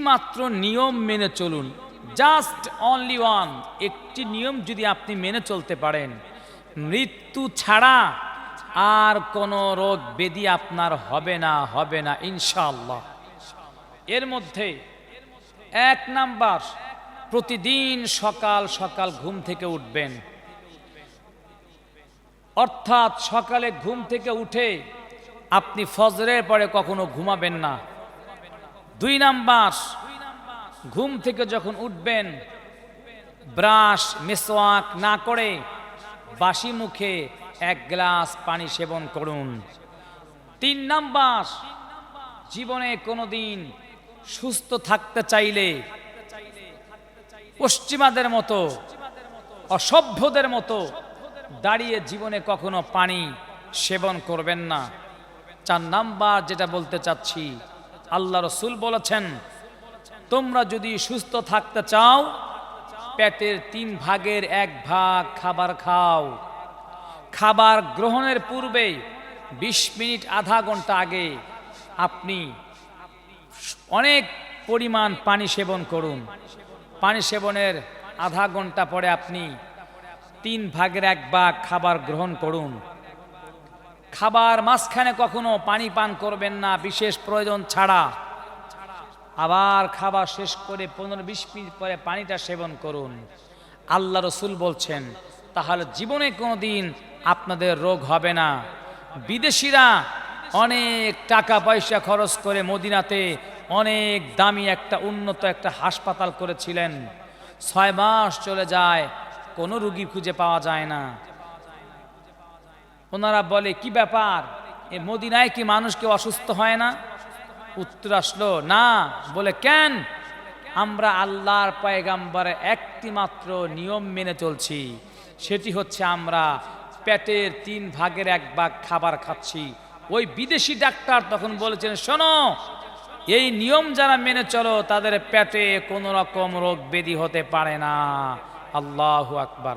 মাত্র নিয়ম মেনে চলুন, জাস্ট অনলি ওয়ান, একটি নিয়ম যদি আপনি মেনে চলতে পারেন, মৃত্যু ছাড়া আর কোনো রোগ ব্যাধি আপনার হবে না ইনশাআল্লাহ। এর মধ্যে 1 নাম্বার, প্রতিদিন সকাল সকাল ঘুম থেকে উঠবেন, অর্থাৎ সকালে ঘুম থেকে উঠে আপনি ফজরের পরে কখনো ঘুমাবেন না। 2 নাম্বার, ঘুম থেকে যখন উঠবেন ব্রাশ মেসওয়াক না করে বাসি মুখে 1 গ্লাস পানি সেবন করুন। 3 নাম্বার, জীবনে কোনোদিন সুস্থ থাকতে চাইলে পশ্চিমাদের মতো, অসভ্যদের মতো দাঁড়িয়ে জীবনে কখনো পানি সেবন করবেন না। 4 নাম্বার যেটা বলতে চাচ্ছি, আল্লাহ রসুল বলেছেন, তোমরা যদি সুস্থ থাকতে চাও পেটের 3 ভাগের 1 ভাগ খাবার খাও। খাবার গ্রহণের পূর্বে 20 মিনিট আধা ঘন্টা আগে আপনি অনেক পরিমাণ পানি সেবন করুন। পানি সেবনের আধা ঘন্টা পরে আপনি 3 ভাগের 1 ভাগ খাবার গ্রহণ করুন। খাবার মাঝখানে কখনো পানি পান করবেন না বিশেষ প্রয়োজন ছাড়া। আবার খাবার শেষ করে 15-20 মিনিট পরে পানিটা সেবন করুন। আল্লাহ রসুল বলছেন, তাহলে জীবনে কোনোদিন আপনাদের রোগ হবে না। বিদেশিরা অনেক টাকা পয়সা খরচ করে মদিনাতে অনেক দামি একটা উন্নত একটা হাসপাতাল করেছিলেন। 6 মাস চলে যায়, কোনো রোগী খুঁজে পাওয়া যায় না। ওনারা বলে, কি ব্যাপার, এ মদিনায় কি মানুষ কেউ অসুস্থ হয় না? উত্তর আসলো, না। বলে, কেন? আমরা আল্লাহর পয়গাম্বরের একটি মাত্র নিয়ম মেনে চলছি, সেটি হচ্ছে আমরা পেটের 3 ভাগের 1 ভাগ খাবার খাচ্ছি। ওই বিদেশি ডাক্তার তখন বলেছেন, শোনো, এই নিয়ম যারা মেনে চলো তাদের পেটে কোনো রকম রোগ ব্যাধি হতে পারে না। আল্লাহু আকবার।